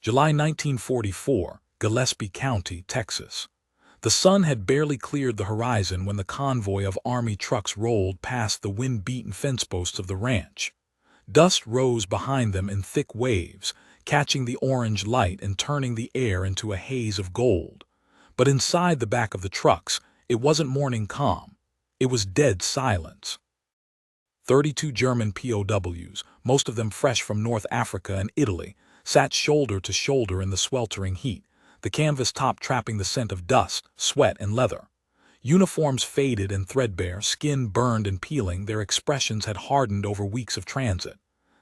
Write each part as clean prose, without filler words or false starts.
July 1944, Gillespie County, Texas. The sun had barely cleared the horizon when the convoy of Army trucks rolled past the wind-beaten fence posts of the ranch. Dust rose behind them in thick waves, catching the orange light and turning the air into a haze of gold. But inside the back of the trucks, it wasn't morning calm. It was dead silence. 32 German POWs, most of them fresh from North Africa and Italy, sat shoulder to shoulder in the sweltering heat, the canvas top trapping the scent of dust, sweat, and leather. Uniforms faded and threadbare, skin burned and peeling, their expressions had hardened over weeks of transit.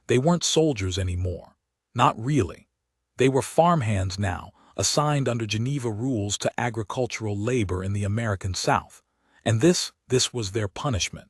They weren't soldiers anymore. Not really. They were farmhands now, assigned under Geneva rules to agricultural labor in the American South. And this was their punishment.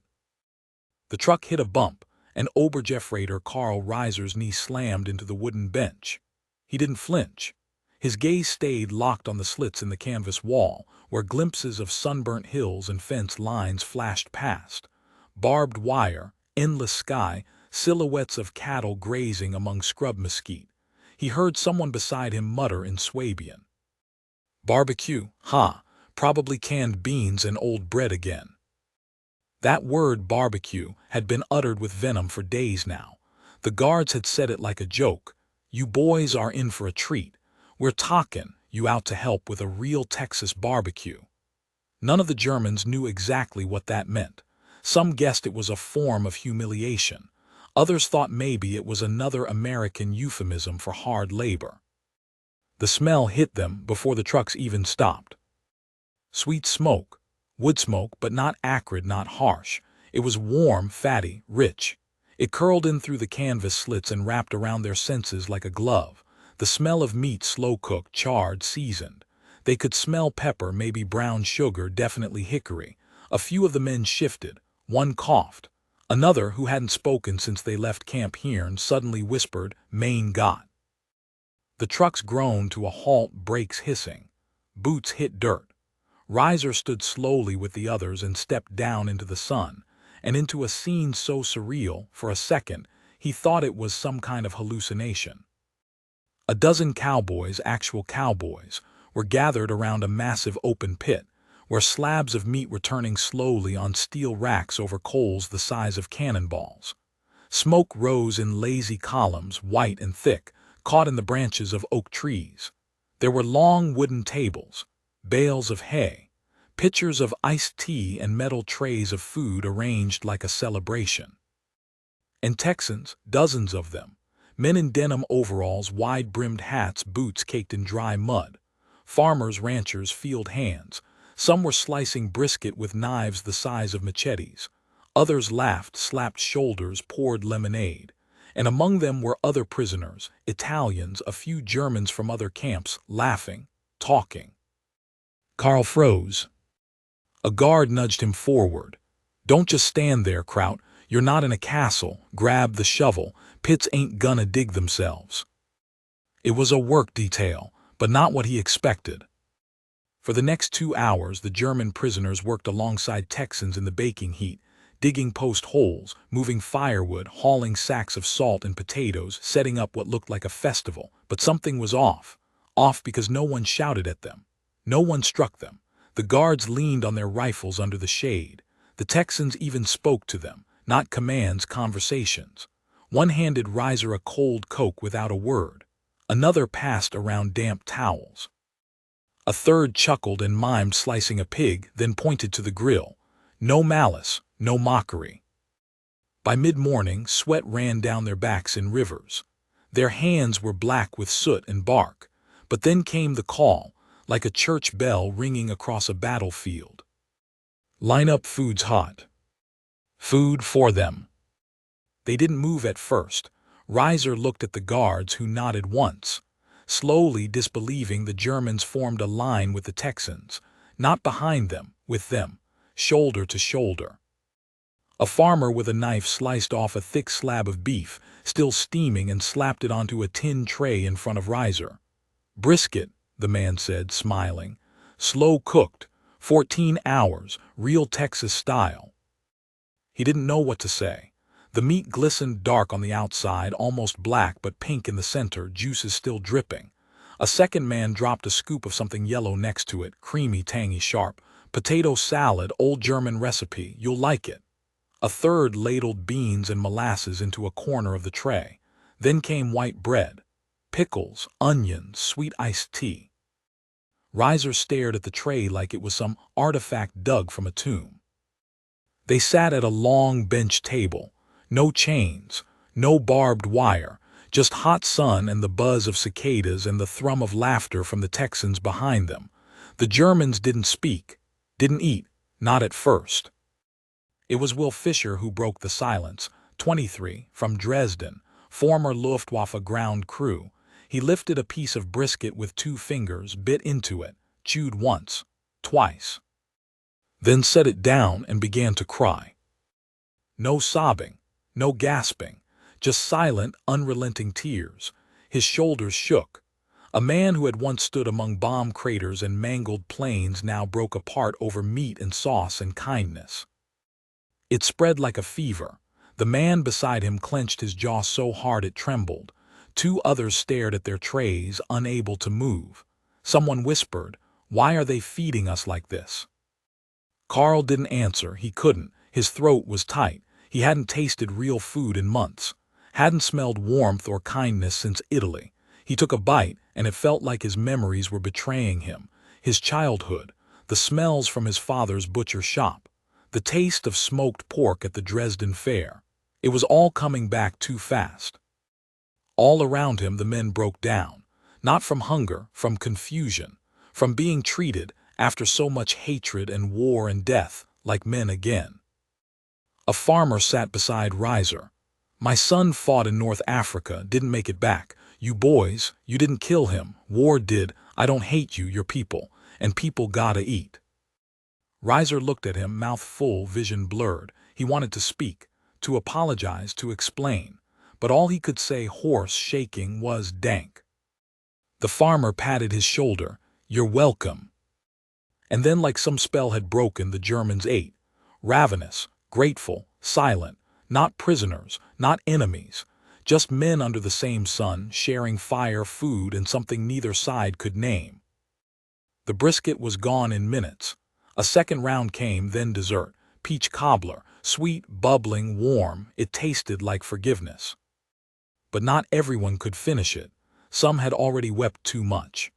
The truck hit a bump, and Obergefreiter Karl Reiser's knee slammed into the wooden bench. He didn't flinch. His gaze stayed locked on the slits in the canvas wall, where glimpses of sunburnt hills and fence lines flashed past. Barbed wire, endless sky, silhouettes of cattle grazing among scrub mesquite. He heard someone beside him mutter in Swabian. "Barbecue, ha, probably canned beans and old bread again." That word, barbecue, had been uttered with venom for days now. The guards had said it like a joke. "You boys are in for a treat. We're talking you out to help with a real Texas barbecue." None of the Germans knew exactly what that meant. Some guessed it was a form of humiliation. Others thought maybe it was another American euphemism for hard labor. The smell hit them before the trucks even stopped. Sweet smoke. Wood smoke, but not acrid, not harsh. It was warm, fatty, rich. It curled in through the canvas slits and wrapped around their senses like a glove. The smell of meat, slow-cooked, charred, seasoned. They could smell pepper, maybe brown sugar, definitely hickory. A few of the men shifted. One coughed. Another, who hadn't spoken since they left Camp Hearn, suddenly whispered, "Mein Gott." The trucks groaned to a halt, brakes hissing. Boots hit dirt. Reiser stood slowly with the others and stepped down into the sun, and into a scene so surreal, for a second, he thought it was some kind of hallucination. A dozen cowboys, actual cowboys, were gathered around a massive open pit, where slabs of meat were turning slowly on steel racks over coals the size of cannonballs. Smoke rose in lazy columns, white and thick, caught in the branches of oak trees. There were long wooden tables, bales of hay, pitchers of iced tea, and metal trays of food arranged like a celebration. And Texans, dozens of them, men in denim overalls, wide-brimmed hats, boots caked in dry mud. Farmers, ranchers, field hands. Some were slicing brisket with knives the size of machetes. Others laughed, slapped shoulders, poured lemonade. And among them were other prisoners, Italians, a few Germans from other camps, laughing, talking. Karl froze. A guard nudged him forward. "Don't just stand there, Kraut. You're not in a castle. Grab the shovel. Pits ain't gonna dig themselves." It was a work detail, but not what he expected. For the next 2 hours, the German prisoners worked alongside Texans in the baking heat, digging post holes, moving firewood, hauling sacks of salt and potatoes, setting up what looked like a festival. But something was off. Off because no one shouted at them. No one struck them. The guards leaned on their rifles under the shade. The Texans even spoke to them, not commands, conversations. One handed Reiser a cold Coke without a word. Another passed around damp towels. A third chuckled and mimed slicing a pig, then pointed to the grill. No malice, no mockery. By mid-morning, sweat ran down their backs in rivers. Their hands were black with soot and bark. But then came the call, like a church bell ringing across a battlefield. "Line up, food's hot." Food for them. They didn't move at first. Reiser looked at the guards, who nodded once. Slowly, disbelieving, the Germans formed a line with the Texans, not behind them, with them, shoulder to shoulder. A farmer with a knife sliced off a thick slab of beef, still steaming, and slapped it onto a tin tray in front of Reiser. "Brisket," the man said, smiling. "Slow cooked, 14 hours, real Texas style." He didn't know what to say. The meat glistened dark on the outside, almost black but pink in the center, juices still dripping. A second man dropped a scoop of something yellow next to it, creamy, tangy, sharp. Potato salad, old German recipe, you'll like it. A third ladled beans and molasses into a corner of the tray. Then came white bread, pickles, onions, sweet iced tea. Reiser stared at the tray like it was some artifact dug from a tomb. They sat at a long bench table. No chains, no barbed wire, just hot sun and the buzz of cicadas and the thrum of laughter from the Texans behind them. The Germans didn't speak, didn't eat, not at first. It was Will Fisher who broke the silence, 23, from Dresden, former Luftwaffe ground crew. He lifted a piece of brisket with 2 fingers, bit into it, chewed once, twice. Then set it down and began to cry. No sobbing, no gasping, just silent, unrelenting tears. His shoulders shook. A man who had once stood among bomb craters and mangled planes now broke apart over meat and sauce and kindness. It spread like a fever. The man beside him clenched his jaw so hard it trembled. 2 others stared at their trays, unable to move. Someone whispered, "Why are they feeding us like this?" Carl didn't answer. He couldn't. His throat was tight. He hadn't tasted real food in months. Hadn't smelled warmth or kindness since Italy. He took a bite, and it felt like his memories were betraying him. His childhood, the smells from his father's butcher shop, the taste of smoked pork at the Dresden fair. It was all coming back too fast. All around him the men broke down. Not from hunger, from confusion, from being treated, after so much hatred and war and death, like men again. A farmer sat beside Reiser. "My son fought in North Africa, didn't make it back. You boys, you didn't kill him. War did. I don't hate you, you're people. And people gotta eat." Reiser looked at him, mouth full, vision blurred. He wanted to speak, to apologize, to explain. But all he could say, hoarse, shaking, was dank. The farmer patted his shoulder. "You're welcome." And then, like some spell had broken, the Germans ate. Ravenous, grateful, silent. Not prisoners, not enemies. Just men under the same sun, sharing fire, food, and something neither side could name. The brisket was gone in minutes. A second round came, then dessert. Peach cobbler, sweet, bubbling, warm. It tasted like forgiveness. But not everyone could finish it. Some had already wept too much.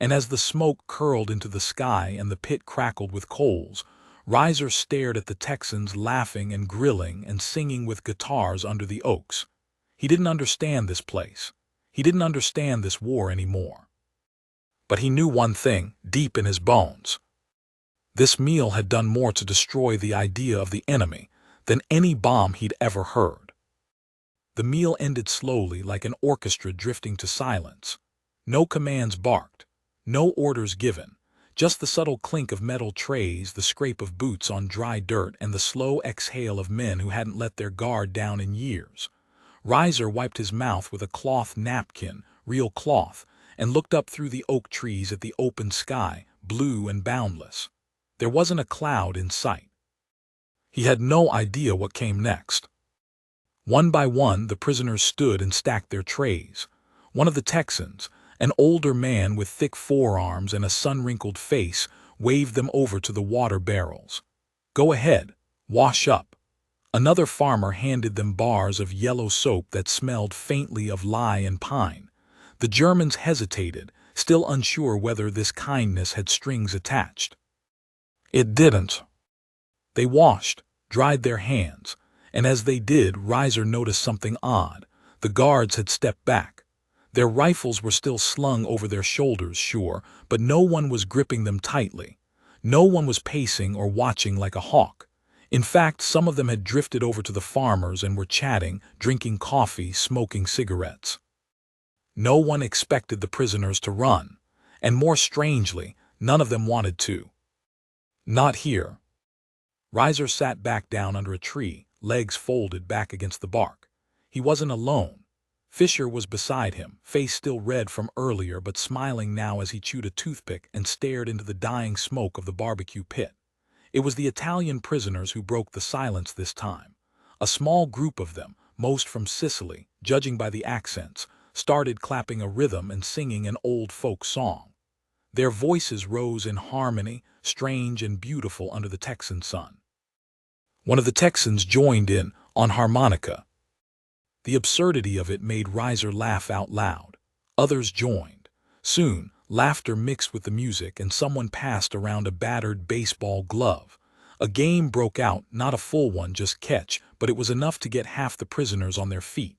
And as the smoke curled into the sky and the pit crackled with coals, Reiser stared at the Texans laughing and grilling and singing with guitars under the oaks. He didn't understand this place. He didn't understand this war anymore. But he knew one thing, deep in his bones. This meal had done more to destroy the idea of the enemy than any bomb he'd ever heard. The meal ended slowly, like an orchestra drifting to silence. No commands barked, no orders given, just the subtle clink of metal trays, the scrape of boots on dry dirt, and the slow exhale of men who hadn't let their guard down in years. Reiser wiped his mouth with a cloth napkin, real cloth, and looked up through the oak trees at the open sky, blue and boundless. There wasn't a cloud in sight. He had no idea what came next. One by one, the prisoners stood and stacked their trays. One of the Texans, an older man with thick forearms and a sun-wrinkled face, waved them over to the water barrels. "Go ahead, wash up." Another farmer handed them bars of yellow soap that smelled faintly of lye and pine. The Germans hesitated, still unsure whether this kindness had strings attached. It didn't. They washed, dried their hands, and as they did, Reiser noticed something odd. The guards had stepped back. Their rifles were still slung over their shoulders, sure, but no one was gripping them tightly. No one was pacing or watching like a hawk. In fact, some of them had drifted over to the farmers and were chatting, drinking coffee, smoking cigarettes. No one expected the prisoners to run, and more strangely, none of them wanted to. Not here. Reiser sat back down under a tree, legs folded back against the bark. He wasn't alone. Fisher was beside him, face still red from earlier but smiling now as he chewed a toothpick and stared into the dying smoke of the barbecue pit. It was the Italian prisoners who broke the silence this time. A small group of them, most from Sicily, judging by the accents, started clapping a rhythm and singing an old folk song. Their voices rose in harmony, strange and beautiful under the Texan sun. One of the Texans joined in on harmonica. The absurdity of it made Reiser laugh out loud. Others joined. Soon, laughter mixed with the music and someone passed around a battered baseball glove. A game broke out, not a full one, just catch, but it was enough to get half the prisoners on their feet.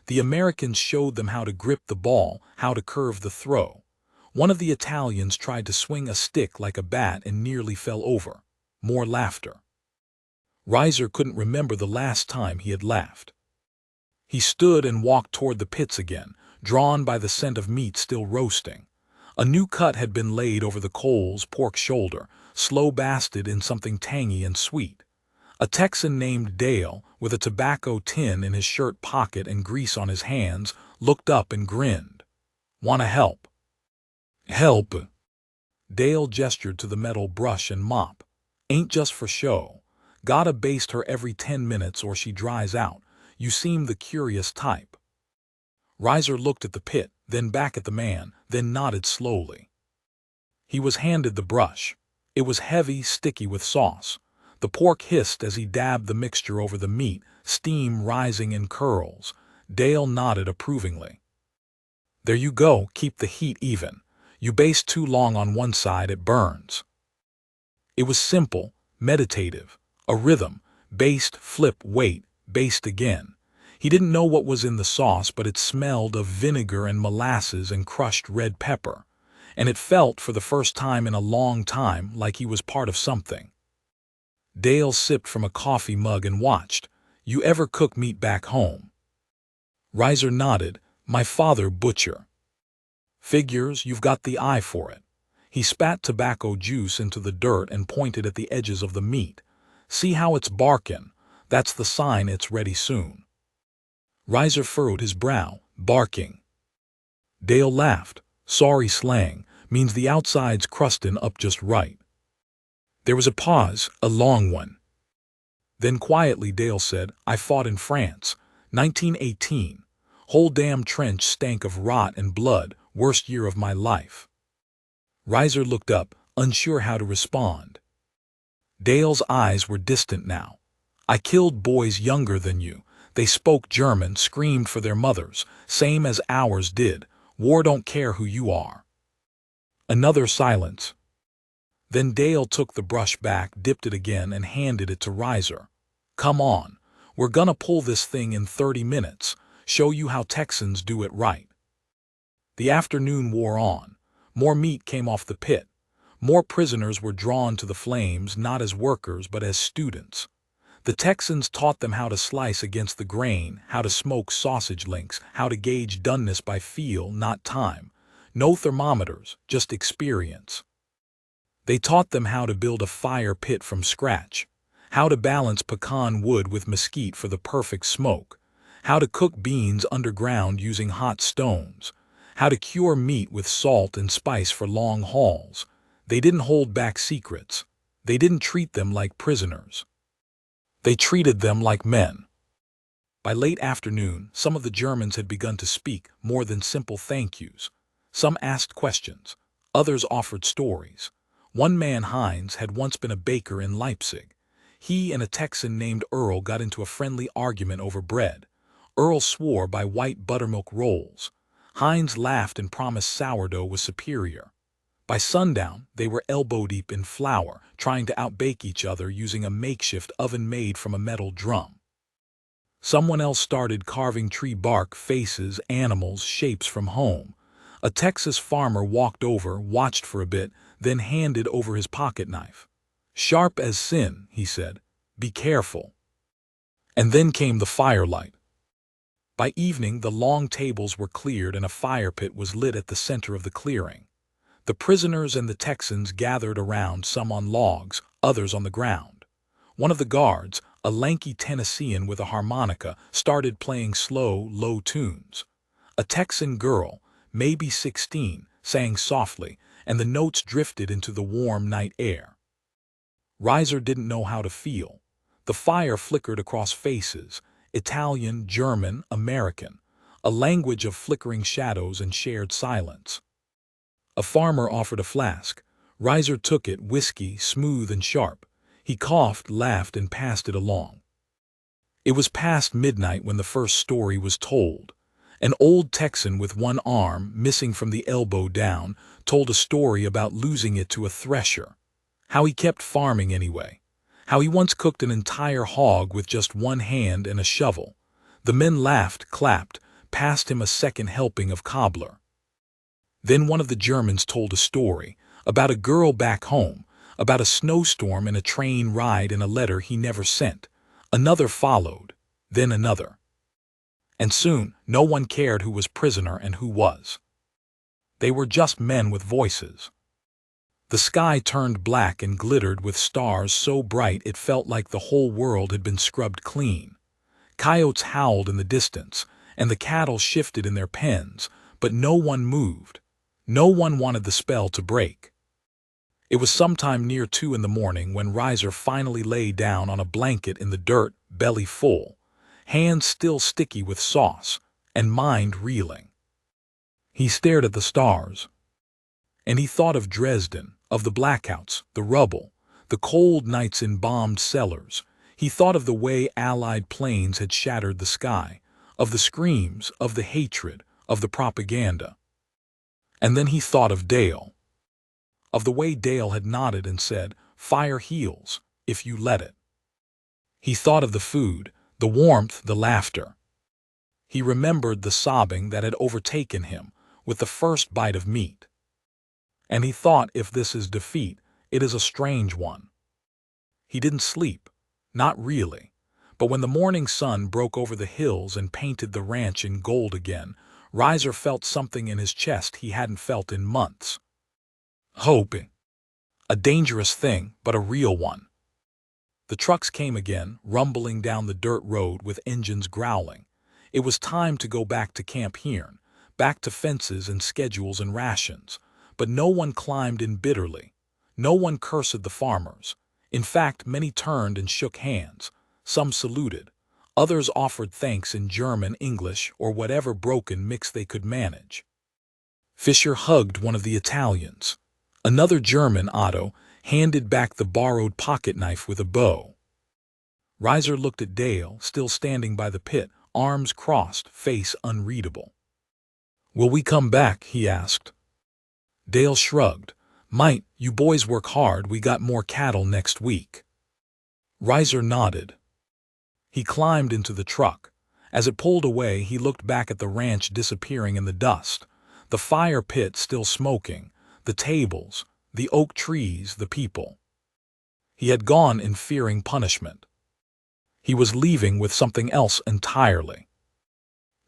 The Americans showed them how to grip the ball, how to curve the throw. One of the Italians tried to swing a stick like a bat and nearly fell over. More laughter. Reiser couldn't remember the last time he had laughed. He stood and walked toward the pits again, drawn by the scent of meat still roasting. A new cut had been laid over the coals, pork shoulder, slow basted in something tangy and sweet. A Texan named Dale, with a tobacco tin in his shirt pocket and grease on his hands, looked up and grinned. "Wanna help?" "Help?" Dale gestured to the metal brush and mop. "Ain't just for show. Gotta baste her every 10 minutes or she dries out. You seem the curious type." Reiser looked at the pit, then back at the man, then nodded slowly. He was handed the brush. It was heavy, sticky with sauce. The pork hissed as he dabbed the mixture over the meat, steam rising in curls. Dale nodded approvingly. "There you go, keep the heat even. You baste too long on one side, it burns." It was simple, meditative, a rhythm, baste, flip, wait, baste again. He didn't know what was in the sauce, but it smelled of vinegar and molasses and crushed red pepper. And it felt, for the first time in a long time, like he was part of something. Dale sipped from a coffee mug and watched. "You ever cook meat back home?" Reiser nodded. "My father butcher." "Figures, you've got the eye for it." He spat tobacco juice into the dirt and pointed at the edges of the meat. "See how it's barking? That's the sign it's ready soon." Reiser furrowed his brow. "Barking." Dale laughed. "Sorry slang, means the outside's crustin' up just right." There was a pause, a long one. Then quietly Dale said, "I fought in France, 1918. Whole damn trench stank of rot and blood, worst year of my life." Reiser looked up, unsure how to respond. Dale's eyes were distant now. "I killed boys younger than you. They spoke German, screamed for their mothers, same as ours did. War don't care who you are." Another silence. Then Dale took the brush back, dipped it again, and handed it to Reiser. "Come on. We're gonna pull this thing in 30 minutes. Show you how Texans do it right." The afternoon wore on. More meat came off the pit. More prisoners were drawn to the flames, not as workers but as students. The Texans taught them how to slice against the grain, how to smoke sausage links, how to gauge doneness by feel, not time. No thermometers, just experience. They taught them how to build a fire pit from scratch, how to balance pecan wood with mesquite for the perfect smoke, how to cook beans underground using hot stones, how to cure meat with salt and spice for long hauls. They didn't hold back secrets. They didn't treat them like prisoners. They treated them like men. By late afternoon, some of the Germans had begun to speak, more than simple thank yous. Some asked questions. Others offered stories. One man, Heinz, had once been a baker in Leipzig. He and a Texan named Earl got into a friendly argument over bread. Earl swore by white buttermilk rolls. Heinz laughed and promised sourdough was superior. By sundown, they were elbow-deep in flour, trying to outbake each other using a makeshift oven made from a metal drum. Someone else started carving tree bark, faces, animals, shapes from home. A Texas farmer walked over, watched for a bit, then handed over his pocket knife. "Sharp as sin," he said. "Be careful." And then came the firelight. By evening, the long tables were cleared and a fire pit was lit at the center of the clearing. The prisoners and the Texans gathered around, some on logs, others on the ground. One of the guards, a lanky Tennessean with a harmonica, started playing slow, low tunes. A Texan girl, maybe 16, sang softly, and the notes drifted into the warm night air. Reiser didn't know how to feel. The fire flickered across faces, Italian, German, American. a language of flickering shadows and shared silence. A farmer offered a flask. Reiser took it, whiskey, smooth and sharp. He coughed, laughed, and passed it along. It was past midnight when the first story was told. An old Texan with one arm, missing from the elbow down, told a story about losing it to a thresher. How he kept farming anyway. How he once cooked an entire hog with just one hand and a shovel. The men laughed, clapped, passed him a second helping of cobbler. Then one of the Germans told a story about a girl back home, about a snowstorm and a train ride and a letter he never sent. Another followed, then another. And soon, no one cared who was prisoner and who was. They were just men with voices. The sky turned black and glittered with stars so bright it felt like the whole world had been scrubbed clean. Coyotes howled in the distance, and the cattle shifted in their pens, but no one moved. No one wanted the spell to break. It was sometime near 2 in the morning when Reiser finally lay down on a blanket in the dirt, belly full, hands still sticky with sauce, and mind reeling. He stared at the stars. And he thought of Dresden, of the blackouts, the rubble, the cold nights in bombed cellars. He thought of the way Allied planes had shattered the sky, of the screams, of the hatred, of the propaganda. And then he thought of Dale. Of the way Dale had nodded and said, "Fire heals, if you let it." He thought of the food, the warmth, the laughter. He remembered the sobbing that had overtaken him with the first bite of meat. And he thought, if this is defeat, it is a strange one. He didn't sleep, not really, but when the morning sun broke over the hills and painted the ranch in gold again, Reiser felt something in his chest he hadn't felt in months. Hope. A dangerous thing, but a real one. The trucks came again, rumbling down the dirt road with engines growling. It was time to go back to Camp Hearn, back to fences and schedules and rations. But no one climbed in bitterly. No one cursed the farmers. In fact, many turned and shook hands. Some saluted. Others offered thanks in German, English, or whatever broken mix they could manage. Fischer hugged one of the Italians. Another German, Otto, handed back the borrowed pocket knife with a bow. Reiser looked at Dale, still standing by the pit, arms crossed, face unreadable. "Will we come back?" he asked. Dale shrugged. "Might, you boys work hard, we got more cattle next week." Reiser nodded. He climbed into the truck. As it pulled away, he looked back at the ranch disappearing in the dust, the fire pit still smoking, the tables, the oak trees, the people. He had gone in fearing punishment. He was leaving with something else entirely.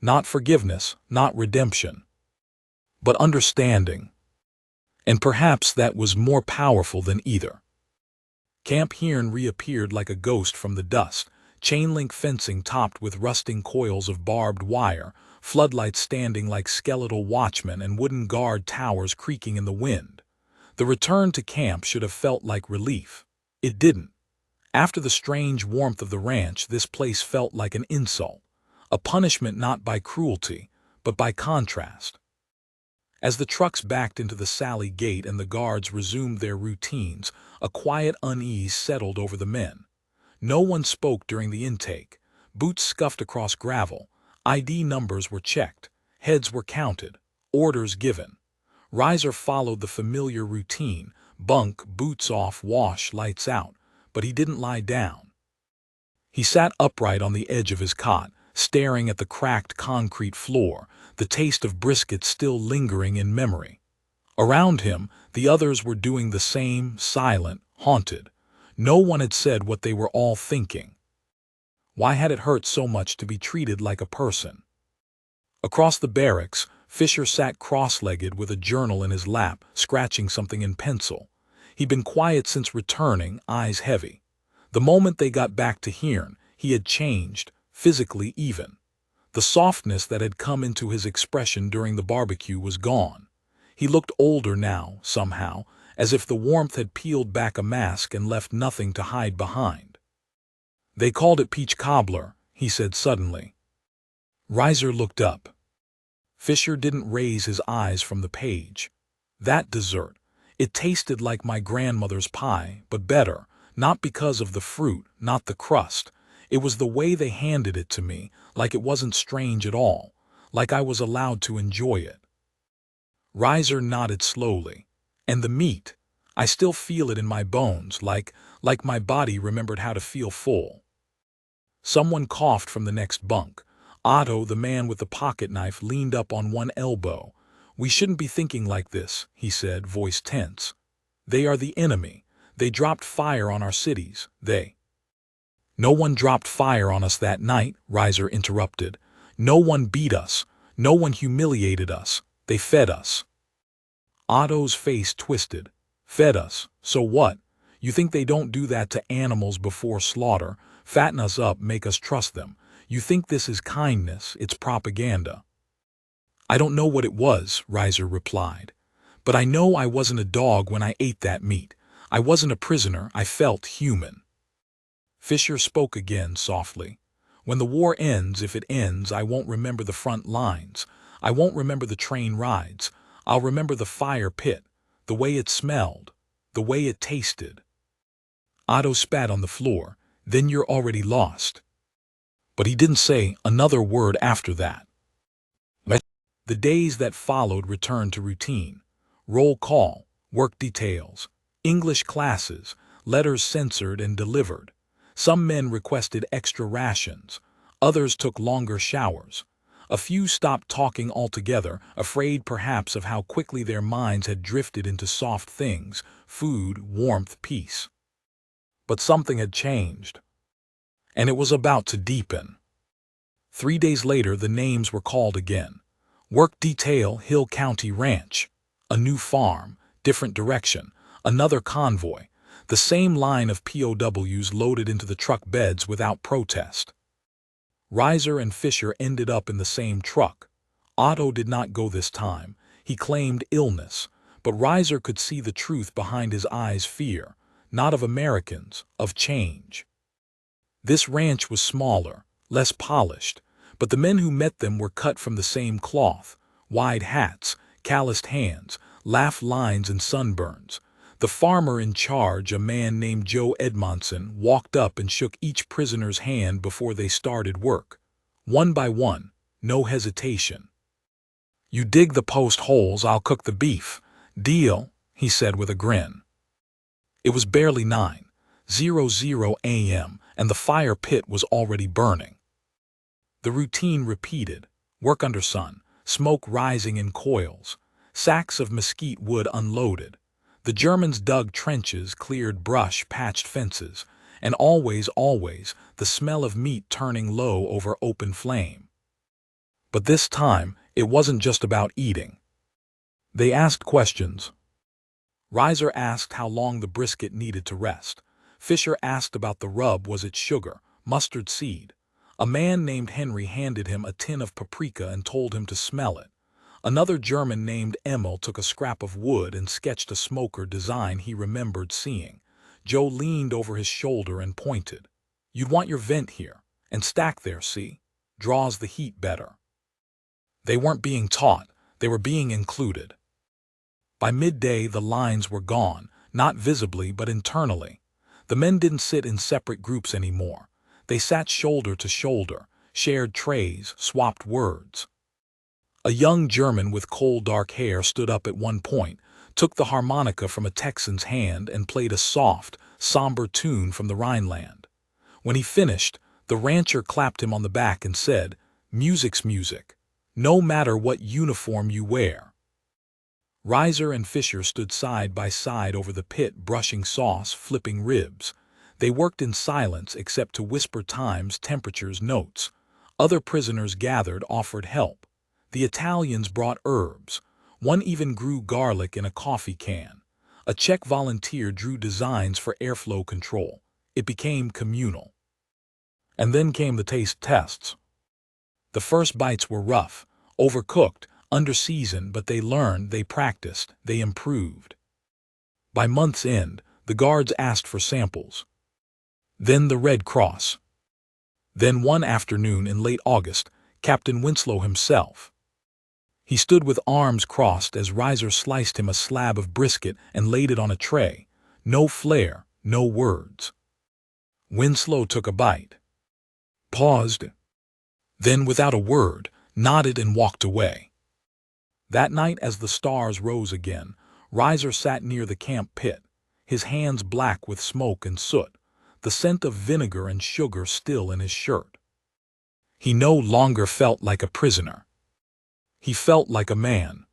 Not forgiveness, not redemption, but understanding. And perhaps that was more powerful than either. Camp Hearn reappeared like a ghost from the dust, chain-link fencing topped with rusting coils of barbed wire, floodlights standing like skeletal watchmen and wooden guard towers creaking in the wind. The return to camp should have felt like relief. It didn't. After the strange warmth of the ranch, this place felt like an insult, a punishment not by cruelty, but by contrast. As the trucks backed into the Sally gate and the guards resumed their routines, a quiet unease settled over the men. No one spoke during the intake. Boots scuffed across gravel. ID numbers were checked. Heads were counted. Orders given. Reiser followed the familiar routine. Bunk, boots off, wash, lights out. But he didn't lie down. He sat upright on the edge of his cot, staring at the cracked concrete floor, the taste of brisket still lingering in memory. Around him, the others were doing the same, silent, haunted. No one had said what they were all thinking. Why had it hurt so much to be treated like a person? Across the barracks, Fischer sat cross-legged with a journal in his lap, scratching something in pencil. He'd been quiet since returning, eyes heavy. The moment they got back to Hearn, he had changed, physically even. The softness that had come into his expression during the barbecue was gone. He looked older now, somehow, as if the warmth had peeled back a mask and left nothing to hide behind. "They called it peach cobbler," he said suddenly. Reiser looked up. Fisher didn't raise his eyes from the page. That dessert. It tasted like my grandmother's pie, but better, not because of the fruit, not the crust. It was the way they handed it to me, like it wasn't strange at all, like I was allowed to enjoy it. Reiser nodded slowly. And the meat. I still feel it in my bones, like my body remembered how to feel full. Someone coughed from the next bunk. Otto, the man with the pocket knife, leaned up on one elbow. "We shouldn't be thinking like this," he said, voice tense. "They are the enemy. They dropped fire on our cities. No one dropped fire on us that night," Reiser interrupted. "No one beat us. No one humiliated us. They fed us." Otto's face twisted. "Fed us? So what? You think they don't do that to animals before slaughter? Fatten us up, make us trust them. You think this is kindness, it's propaganda." "I don't know what it was," Reiser replied. "But I know I wasn't a dog when I ate that meat. I wasn't a prisoner, I felt human." Fisher spoke again softly. "When the war ends, if it ends, I won't remember the front lines. I won't remember the train rides. I'll remember the fire pit, the way it smelled, the way it tasted." Otto spat on the floor. "Then you're already lost." But he didn't say another word after that. The days that followed returned to routine. Roll call, work details, English classes, letters censored and delivered. Some men requested extra rations. Others took longer showers. A few stopped talking altogether, afraid perhaps of how quickly their minds had drifted into soft things, food, warmth, peace. But something had changed. And it was about to deepen. 3 days later, the names were called again. Work detail, Hill County Ranch. A new farm, different direction, another convoy. The same line of POWs loaded into the truck beds without protest. Reiser and Fisher ended up in the same truck. Otto did not go this time. He claimed illness, but Reiser could see the truth behind his eyes' fear, not of Americans, of change. This ranch was smaller, less polished, but the men who met them were cut from the same cloth: wide hats, calloused hands, laugh lines and sunburns. The farmer in charge, a man named Joe Edmondson, walked up and shook each prisoner's hand before they started work. One by one, no hesitation. "You dig the post holes, I'll cook the beef. Deal," he said with a grin. It was barely 9:00 a.m., and the fire pit was already burning. The routine repeated. Work under sun, smoke rising in coils, sacks of mesquite wood unloaded. The Germans dug trenches, cleared brush, patched fences, and always, the smell of meat turning low over open flame. But this time, it wasn't just about eating. They asked questions. Reiser asked how long the brisket needed to rest. Fisher asked about the rub, was it sugar, mustard seed? A man named Henry handed him a tin of paprika and told him to smell it. Another German named Emil took a scrap of wood and sketched a smoker design he remembered seeing. Joe leaned over his shoulder and pointed. "You'd want your vent here, and stack there, see? Draws the heat better." They weren't being taught, they were being included. By midday, the lines were gone, not visibly but internally. The men didn't sit in separate groups anymore. They sat shoulder to shoulder, shared trays, swapped words. A young German with coal dark hair stood up at one point, took the harmonica from a Texan's hand and played a soft, somber tune from the Rhineland. When he finished, the rancher clapped him on the back and said, "Music's music, no matter what uniform you wear." Reiser and Fisher stood side by side over the pit, brushing sauce, flipping ribs. They worked in silence except to whisper times, temperatures, notes. Other prisoners gathered, offered help. The Italians brought herbs. One even grew garlic in a coffee can. A Czech volunteer drew designs for airflow control. It became communal. And then came the taste tests. The first bites were rough, overcooked, under-seasoned, but they learned, they practiced, they improved. By month's end, the guards asked for samples. Then the Red Cross. Then one afternoon in late August, Captain Winslow himself. He stood with arms crossed as Reiser sliced him a slab of brisket and laid it on a tray. No flair, no words. Winslow took a bite, paused, then without a word, nodded and walked away. That night as the stars rose again, Reiser sat near the camp pit, his hands black with smoke and soot, the scent of vinegar and sugar still in his shirt. He no longer felt like a prisoner. He felt like a man.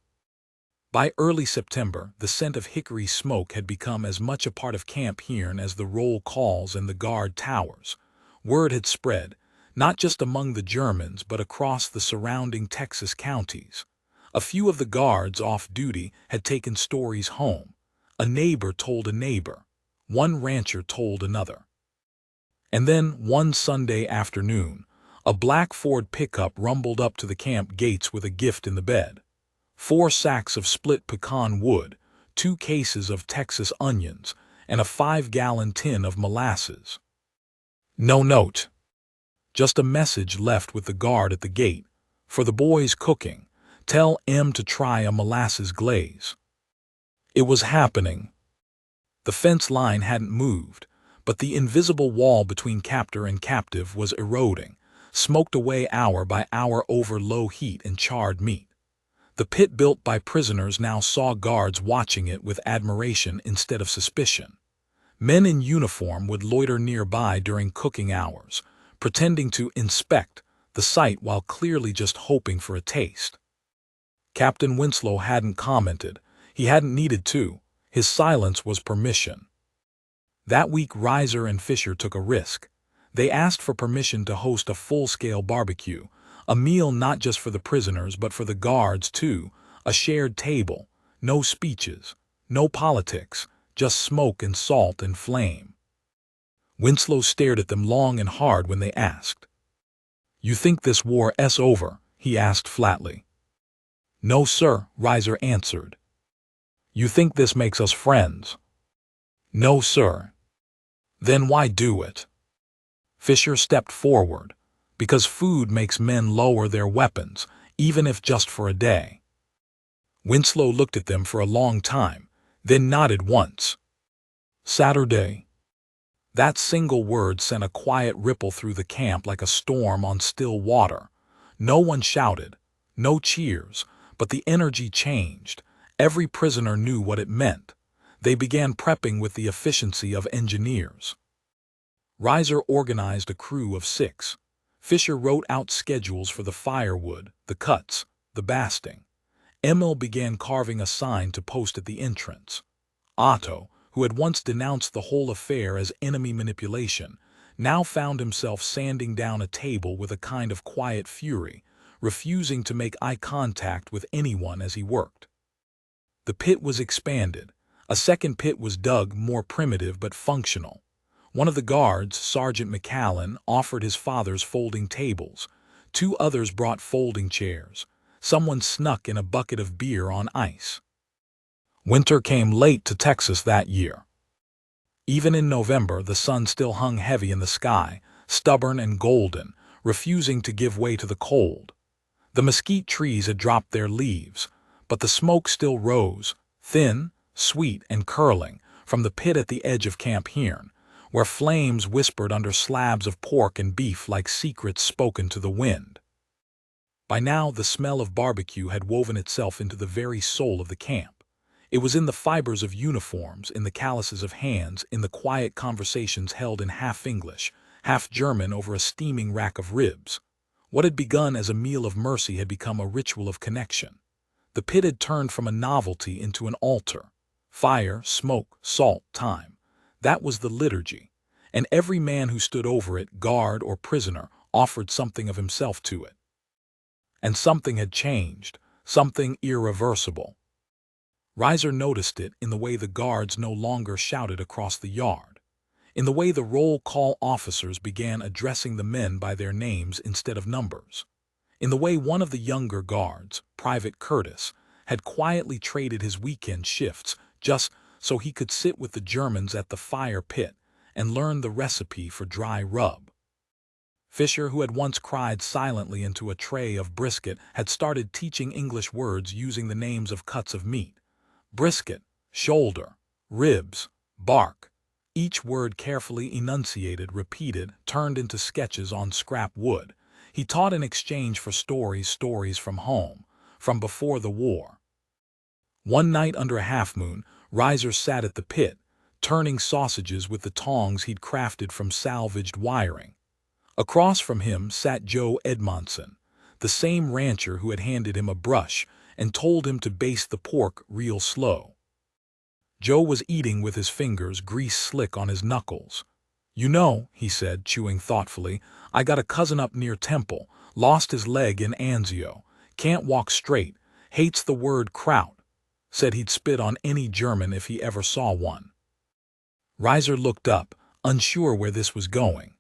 By early September, the scent of hickory smoke had become as much a part of Camp Hearn as the roll calls and the guard towers. Word had spread, not just among the Germans but across the surrounding Texas counties. A few of the guards off duty had taken stories home. A neighbor told a neighbor. One rancher told another. And then, one Sunday afternoon, a black Ford pickup rumbled up to the camp gates with a gift in the bed. 4 sacks of split pecan wood, 2 cases of Texas onions, and a 5-gallon tin of molasses. No note. Just a message left with the guard at the gate. For the boys cooking, tell M to try a molasses glaze. It was happening. The fence line hadn't moved, but the invisible wall between captor and captive was eroding, smoked away hour by hour over low heat and charred meat. The pit built by prisoners now saw guards watching it with admiration instead of suspicion. Men in uniform would loiter nearby during cooking hours, pretending to inspect the site while clearly just hoping for a taste. Captain Winslow hadn't commented. He hadn't needed to. His silence was permission. That week Reiser and Fisher took a risk. They asked for permission to host a full-scale barbecue, a meal not just for the prisoners but for the guards too, a shared table, no speeches, no politics, just smoke and salt and flame. Winslow stared at them long and hard when they asked. "You think this war's over?" he asked flatly. "No, sir," Reiser answered. "You think this makes us friends?" "No, sir." "Then why do it?" Fisher stepped forward. "Because food makes men lower their weapons, even if just for a day." Winslow looked at them for a long time, then nodded once. "Saturday." That single word sent a quiet ripple through the camp like a storm on still water. No one shouted, no cheers, but the energy changed. Every prisoner knew what it meant. They began prepping with the efficiency of engineers. Reiser organized a crew of 6. Fisher wrote out schedules for the firewood, the cuts, the basting. Emil began carving a sign to post at the entrance. Otto, who had once denounced the whole affair as enemy manipulation, now found himself sanding down a table with a kind of quiet fury, refusing to make eye contact with anyone as he worked. The pit was expanded. A second pit was dug, more primitive but functional. One of the guards, Sergeant McCallan, offered his father's folding tables. 2 others brought folding chairs. Someone snuck in a bucket of beer on ice. Winter came late to Texas that year. Even in November, the sun still hung heavy in the sky, stubborn and golden, refusing to give way to the cold. The mesquite trees had dropped their leaves, but the smoke still rose, thin, sweet, and curling, from the pit at the edge of Camp Hearn, where flames whispered under slabs of pork and beef like secrets spoken to the wind. By now, the smell of barbecue had woven itself into the very soul of the camp. It was in the fibers of uniforms, in the calluses of hands, in the quiet conversations held in half English, half German over a steaming rack of ribs. What had begun as a meal of mercy had become a ritual of connection. The pit had turned from a novelty into an altar. Fire, smoke, salt, time. That was the liturgy, and every man who stood over it, guard or prisoner, offered something of himself to it. And something had changed, something irreversible. Reiser noticed it in the way the guards no longer shouted across the yard, in the way the roll call officers began addressing the men by their names instead of numbers, in the way one of the younger guards, Private Curtis, had quietly traded his weekend shifts just so he could sit with the Germans at the fire pit and learn the recipe for dry rub. Fisher, who had once cried silently into a tray of brisket, had started teaching English words using the names of cuts of meat. Brisket, shoulder, ribs, bark. Each word carefully enunciated, repeated, turned into sketches on scrap wood. He taught in exchange for stories from home, from before the war. One night under a half-moon, Reiser sat at the pit, turning sausages with the tongs he'd crafted from salvaged wiring. Across from him sat Joe Edmondson, the same rancher who had handed him a brush and told him to baste the pork real slow. Joe was eating with his fingers, grease slick on his knuckles. "You know," he said, chewing thoughtfully, "I got a cousin up near Temple, lost his leg in Anzio, can't walk straight, hates the word kraut. Said he'd spit on any German if he ever saw one." Reiser looked up, unsure where this was going.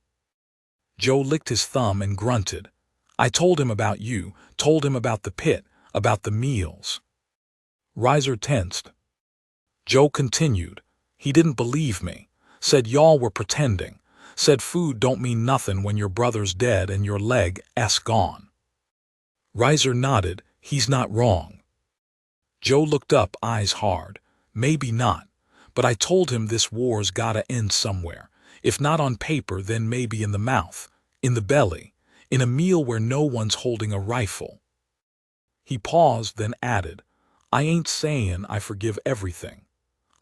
Joe licked his thumb and grunted. "I told him about you, told him about the pit, about the meals." Reiser tensed. Joe continued. "He didn't believe me. Said y'all were pretending. Said food don't mean nothing when your brother's dead and your leg's gone." Reiser nodded. "He's not wrong." Joe looked up, eyes hard. "Maybe not, but I told him this war's gotta end somewhere. If not on paper, then maybe in the mouth, in the belly, in a meal where no one's holding a rifle." He paused, then added, "I ain't sayin' I forgive everything.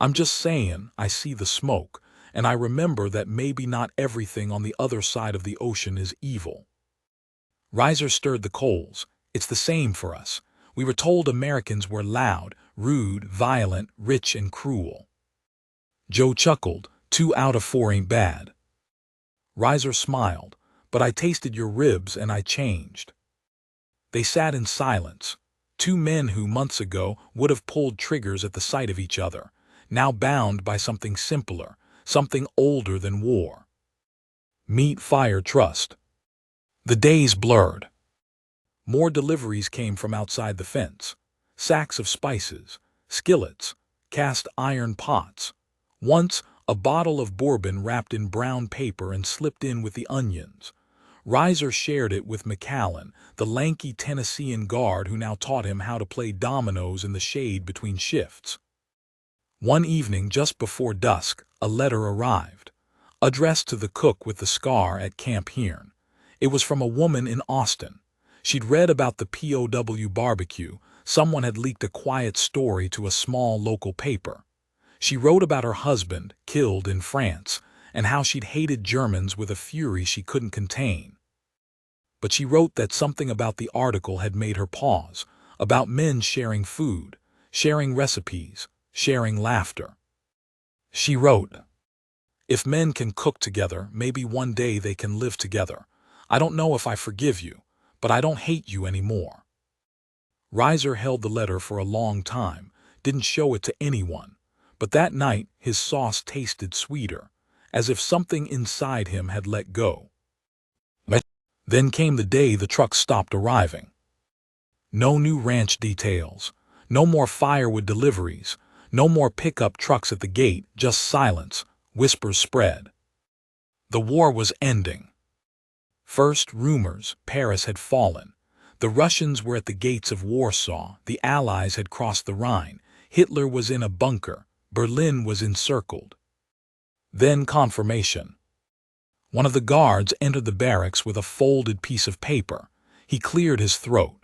I'm just sayin' I see the smoke, and I remember that maybe not everything on the other side of the ocean is evil." Reiser stirred the coals. "It's the same for us. We were told Americans were loud, rude, violent, rich, and cruel." Joe chuckled. 2 out of 4 ain't bad." Reiser smiled. "But I tasted your ribs and I changed." They sat in silence. Two men who, months ago, would have pulled triggers at the sight of each other, now bound by something simpler, something older than war. Meat, fire, trust. The days blurred. More deliveries came from outside the fence. Sacks of spices, skillets, cast iron pots. Once, a bottle of bourbon wrapped in brown paper and slipped in with the onions. Reiser shared it with McCallan, the lanky Tennessean guard who now taught him how to play dominoes in the shade between shifts. One evening, just before dusk, a letter arrived, addressed to the cook with the scar at Camp Hearn. It was from a woman in Austin. She'd read about the POW barbecue. Someone had leaked a quiet story to a small local paper. She wrote about her husband, killed in France, and how she'd hated Germans with a fury she couldn't contain. But she wrote that something about the article had made her pause, about men sharing food, sharing recipes, sharing laughter. She wrote, "If men can cook together, maybe one day they can live together. I don't know if I forgive you, but I don't hate you anymore." Reiser held the letter for a long time, didn't show it to anyone, but that night his sauce tasted sweeter, as if something inside him had let go. Then came the day the trucks stopped arriving. No new ranch details, no more firewood deliveries, no more pickup trucks at the gate, just silence, whispers spread. The war was ending. First, rumors: Paris had fallen. The Russians were at the gates of Warsaw, the Allies had crossed the Rhine, Hitler was in a bunker, Berlin was encircled. Then confirmation. One of the guards entered the barracks with a folded piece of paper. He cleared his throat.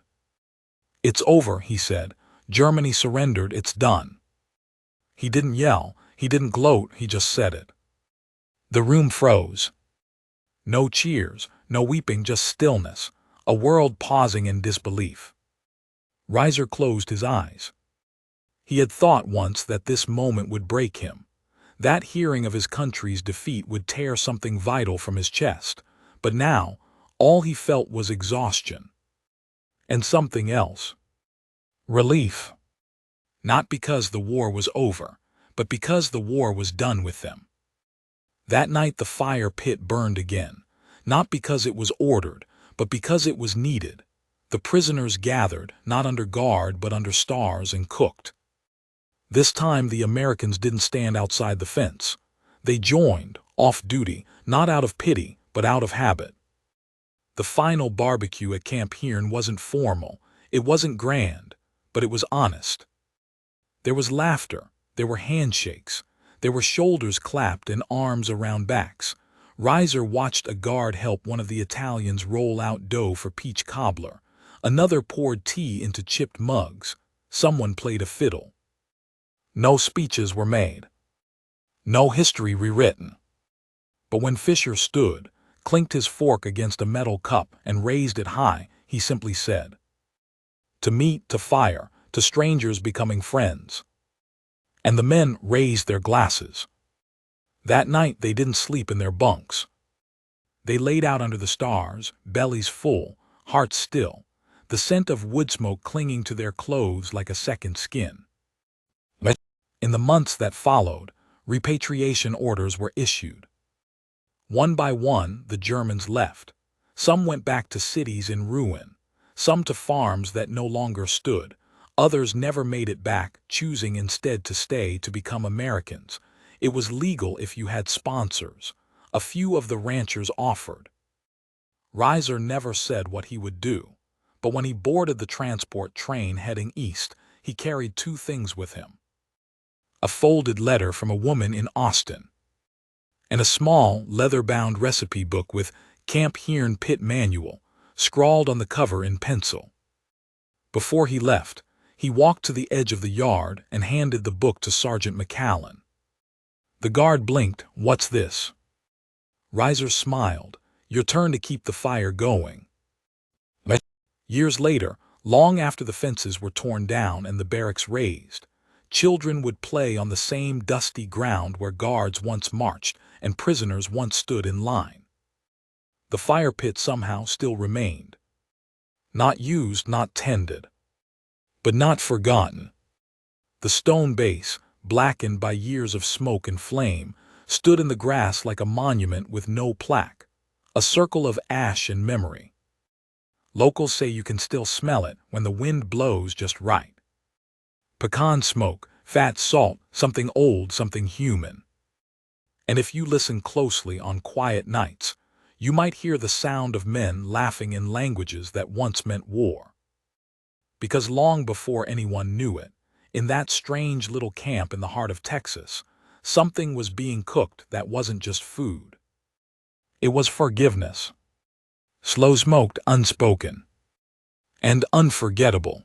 "It's over," he said. "Germany surrendered, it's done." He didn't yell, he didn't gloat, he just said it. The room froze. No cheers, no weeping, just stillness, a world pausing in disbelief. Reiser closed his eyes. He had thought once that this moment would break him. That hearing of his country's defeat would tear something vital from his chest. But now, all he felt was exhaustion. And something else. Relief. Not because the war was over, but because the war was done with them. That night the fire pit burned again, not because it was ordered, but because it was needed. The prisoners gathered, not under guard but under stars, and cooked. This time the Americans didn't stand outside the fence. They joined, off duty, not out of pity, but out of habit. The final barbecue at Camp Hearn wasn't formal, it wasn't grand, but it was honest. There was laughter, there were handshakes, there were shoulders clapped and arms around backs. Reiser watched a guard help one of the Italians roll out dough for peach cobbler. Another poured tea into chipped mugs. Someone played a fiddle. No speeches were made. No history rewritten. But when Fisher stood, clinked his fork against a metal cup, and raised it high, he simply said, "To meat, to fire, to strangers becoming friends." And the men raised their glasses. That night they didn't sleep in their bunks. They laid out under the stars, bellies full, hearts still, the scent of wood smoke clinging to their clothes like a second skin. In the months that followed, repatriation orders were issued. One by one, the Germans left. Some went back to cities in ruin, some to farms that no longer stood. Others never made it back, choosing instead to stay to become Americans. It was legal if you had sponsors. A few of the ranchers offered. Reiser never said what he would do, but when he boarded the transport train heading east, he carried two things with him: a folded letter from a woman in Austin, and a small, leather-bound recipe book with Camp Hearn Pit Manual scrawled on the cover in pencil. Before he left, he walked to the edge of the yard and handed the book to Sergeant McCallan. The guard blinked. "What's this?" Reiser smiled. "Your turn to keep the fire going." Years later, long after the fences were torn down and the barracks razed, children would play on the same dusty ground where guards once marched and prisoners once stood in line. The fire pit somehow still remained. Not used, not tended, but not forgotten. The stone base, blackened by years of smoke and flame, stood in the grass like a monument with no plaque, a circle of ash and memory. Locals say you can still smell it when the wind blows just right. Pecan smoke, fat salt, something old, something human. And if you listen closely on quiet nights, you might hear the sound of men laughing in languages that once meant war. Because long before anyone knew it, in that strange little camp in the heart of Texas, something was being cooked that wasn't just food. It was forgiveness. Slow-smoked, unspoken, and unforgettable.